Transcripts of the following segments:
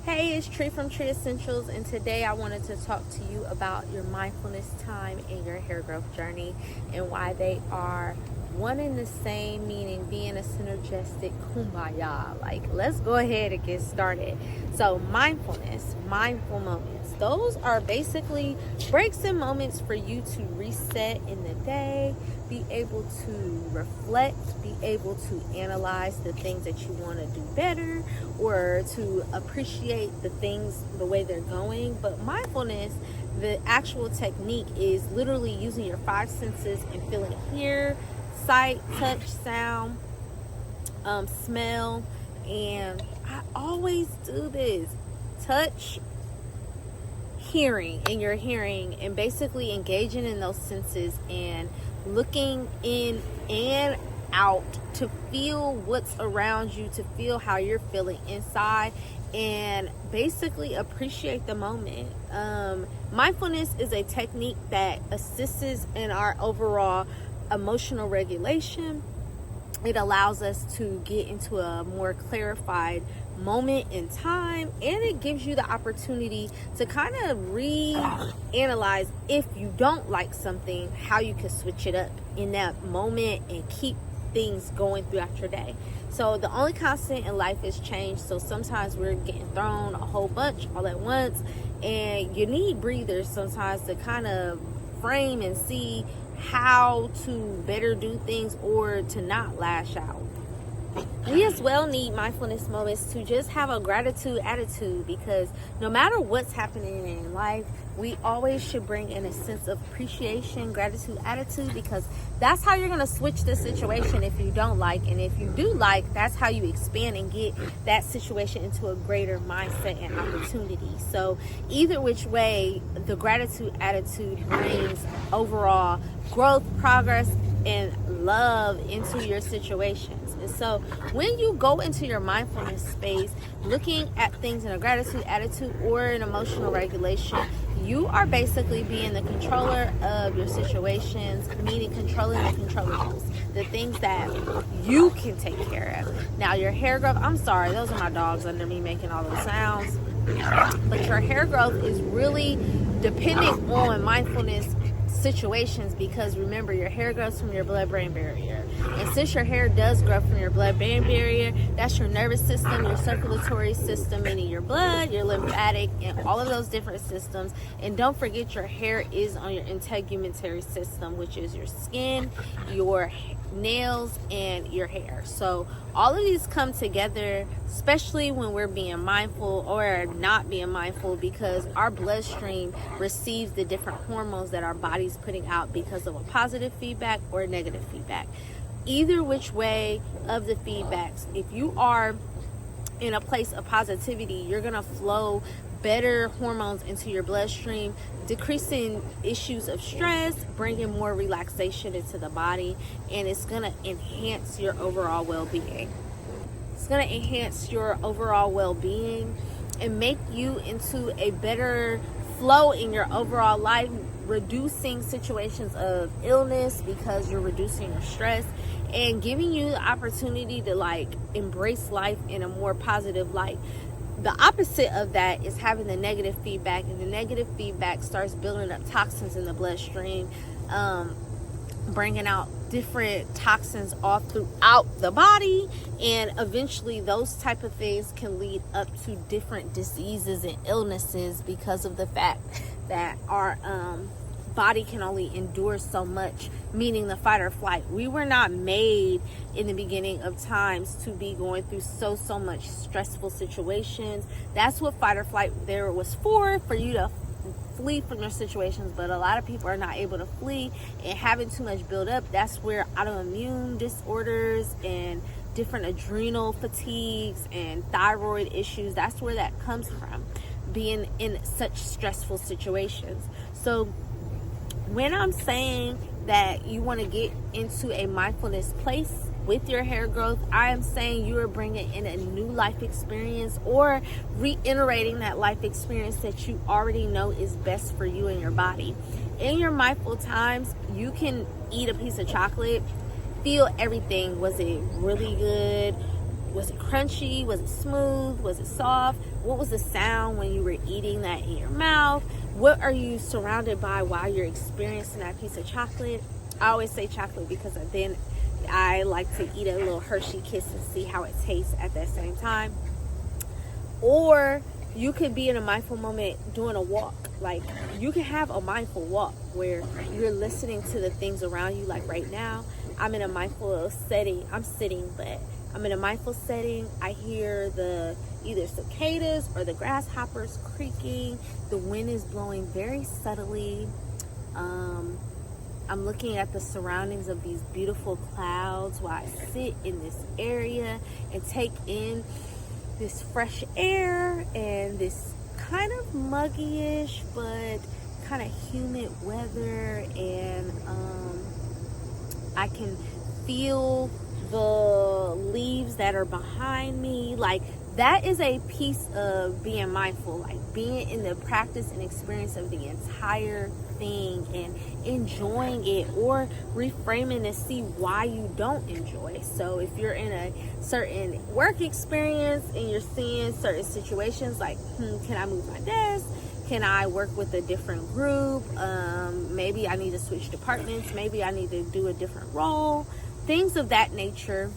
Hey, it's Tree from Tree Essentials, and today I wanted to talk to you about your mindfulness time and your hair growth journey and why they are one and the same, meaning being a synergistic kumbaya. Like, let's go ahead and get started. So, mindfulness, mindful moments, those are basically breaks and moments for you to reset in the day, be able to reflect, be able to analyze the things that you want to do better, or to appreciate the things the way they're going. But mindfulness, the actual technique, is literally using your five senses and feeling hear, sight, touch, sound, smell. And I always do this: touch, hearing, in your hearing, and basically engaging in those senses and looking in and out to feel what's around you, to feel how you're feeling inside, and basically appreciate the moment. Mindfulness is a technique that assists in our overall emotional regulation. It allows us to get into a more clarified moment in time, and it gives you the opportunity to kind of reanalyze, if you don't like something, how you can switch it up in that moment and keep things going throughout your day. So the only constant in life is change. So sometimes we're getting thrown a whole bunch all at once, and you need breathers sometimes to kind of frame and see how to better do things or to not lash out. We as well need mindfulness moments to just have a gratitude attitude, because no matter what's happening in life, we always should bring in a sense of appreciation, gratitude attitude, because that's how you're going to switch the situation if you don't like. And if you do like, that's how you expand and get that situation into a greater mindset and opportunity. So either which way, the gratitude attitude brings overall growth, progress, and love into your situations. And so when you go into your mindfulness space, looking at things in a gratitude attitude or an emotional regulation, you are basically being the controller of your situations, meaning controlling the controllables, the things that you can take care of. Now, your hair growth, I'm sorry, those are my dogs under me making all those sounds. But your hair growth is really dependent on mindfulness situations, because remember, your hair grows from your blood-brain barrier, and since your hair does grow from your blood-brain barrier, that's your nervous system, your circulatory system, meaning your blood, your lymphatic, and all of those different systems. And don't forget, your hair is on your integumentary system, which is your skin, your nails, and your hair. So all of these come together, especially when we're being mindful or not being mindful, because our bloodstream receives the different hormones that our body's putting out because of a positive feedback or negative feedback. Either which way of the feedbacks, if you are in a place of positivity, you're gonna flow better hormones into your bloodstream, decreasing issues of stress, bringing more relaxation into the body, and it's gonna enhance your overall well-being. It's gonna enhance your overall well-being and make you into a better flow in your overall life, reducing situations of illness because you're reducing your stress, and giving you the opportunity to embrace life in a more positive light. The opposite of that is having the negative feedback, and the negative feedback starts building up toxins in the bloodstream, bringing out different toxins all throughout the body, and eventually those type of things can lead up to different diseases and illnesses, because of the fact that our body can only endure so much, meaning the fight or flight. We were not made in the beginning of times to be going through so much stressful situations. That's what fight or flight there was for you to flee from your situations. But a lot of people are not able to flee, and having too much build up, that's where autoimmune disorders and different adrenal fatigues and thyroid issues, that's where that comes from, being in such stressful situations. So when I'm saying that you want to get into a mindfulness place with your hair growth, I am saying you are bringing in a new life experience, or reiterating that life experience that you already know is best for you and your body. In your mindful times, you can eat a piece of chocolate, feel everything. Was it really good? Was it crunchy? Was it smooth? Was it soft? What was the sound when you were eating that in your mouth? What are you surrounded by while you're experiencing that piece of chocolate? I always say chocolate because then I like to eat a little Hershey Kiss and see how it tastes at that same time. Or you could be in a mindful moment doing a walk. Like, you can have a mindful walk where you're listening to the things around you. Like right now, I'm in a mindful setting. I'm sitting, but I'm in a mindful setting. I hear the either cicadas or the grasshoppers creaking. The wind is blowing very subtly. I'm looking at the surroundings of these beautiful clouds while I sit in this area and take in this fresh air and this kind of muggy-ish but kind of humid weather, and I can feel the leaves that are behind me. Like, that is a piece of being mindful, like being in the practice and experience of the entire thing and enjoying it, or reframing to see why you don't enjoy. So if you're in a certain work experience and you're seeing certain situations like, can I move my desk? Can I work with a different group? Maybe I need to switch departments. Maybe I need to do a different role. Things of that nature.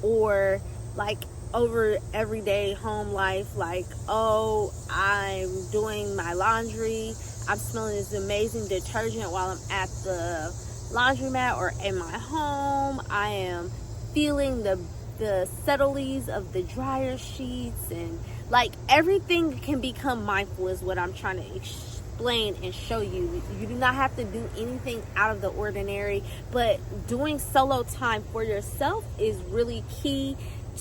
Or like over everyday home life, like, oh, I'm doing my laundry. I'm smelling this amazing detergent while I'm at the laundromat or in my home. I am feeling the subtleties of the dryer sheets, and like everything can become mindful is what I'm trying to explain and show you. You do not have to do anything out of the ordinary, but doing solo time for yourself is really key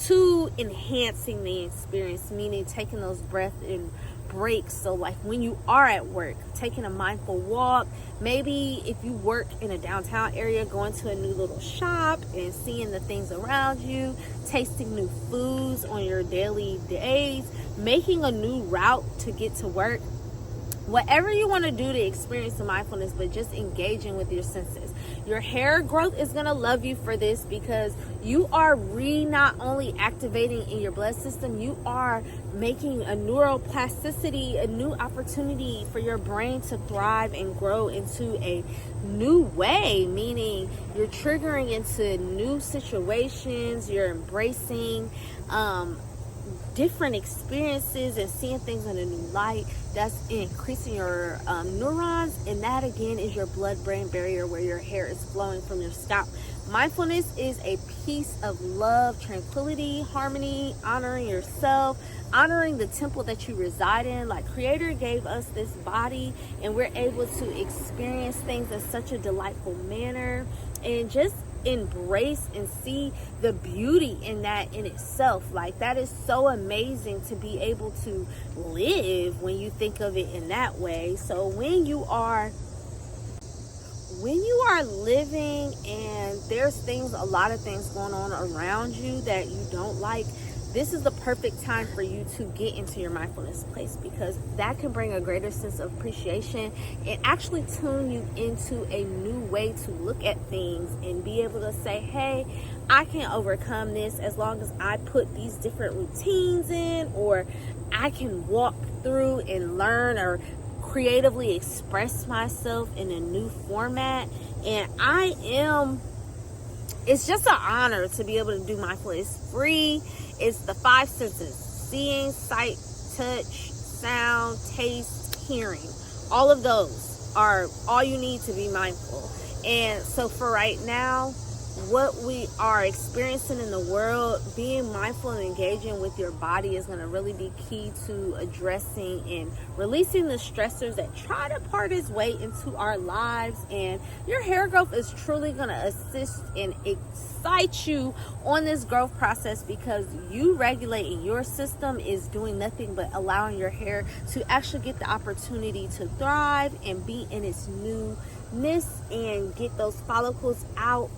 to enhancing the experience, meaning taking those breaths and breaks. So like when you are at work, taking a mindful walk, maybe if you work in a downtown area, going to a new little shop and seeing the things around you, tasting new foods on your daily days, making a new route to get to work. Whatever you want to do to experience the mindfulness, but just engaging with your senses. Your hair growth is going to love you for this, because you are not only activating in your blood system, you are making a neuroplasticity, a new opportunity for your brain to thrive and grow into a new way, meaning you're triggering into new situations, you're embracing different experiences and seeing things in a new light. That's increasing your neurons, and that again is your blood-brain barrier, where your hair is flowing from your scalp. Mindfulness is a piece of love, tranquility, harmony, honoring yourself, honoring the temple that you reside in. Like, Creator gave us this body, and we're able to experience things in such a delightful manner, and just embrace and see the beauty in that in itself. Like, that is so amazing to be able to live when you think of it in that way. So when you are living and there's a lot of things going on around you that you don't like, this is the perfect time for you to get into your mindfulness place, because that can bring a greater sense of appreciation and actually tune you into a new way to look at things and be able to say, hey, I can overcome this as long as I put these different routines in, or I can walk through and learn or creatively express myself in a new format. And it's just an honor to be able to do mindfulness. It's free. It's the 5 senses: seeing, sight, touch, sound, taste, hearing. All of those are all you need to be mindful. And so for right now, what we are experiencing in the world, being mindful and engaging with your body is going to really be key to addressing and releasing the stressors that try to part its way into our lives. And your hair growth is truly going to assist and excite you on this growth process, because you regulating your system is doing nothing but allowing your hair to actually get the opportunity to thrive and be in its newness and get those follicles out.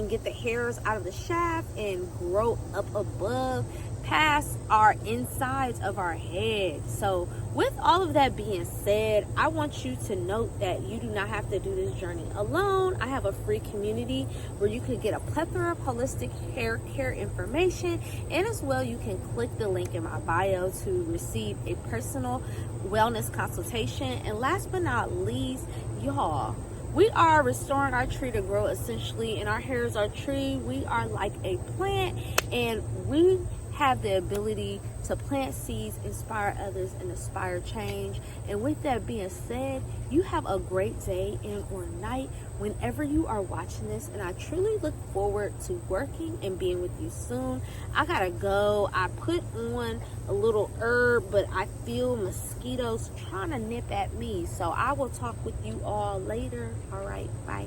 Get the hairs out of the shaft and grow up above past our insides of our head. So with all of that being said, I want you to note that you do not have to do this journey alone. I have a free community where you can get a plethora of holistic hair care information, and as well you can click the link in my bio to receive a personal wellness consultation. And last but not least, y'all, we are restoring our tree to grow essentially, and our hair is our tree. We are like a plant, and we have the ability to plant seeds, inspire others, and inspire change. And with that being said, you have a great day and or night whenever you are watching this, and I truly look forward to working and being with you soon. I gotta go. I put on a little herb, but I feel mosquitoes trying to nip at me, so I will talk with you all later. All right, bye.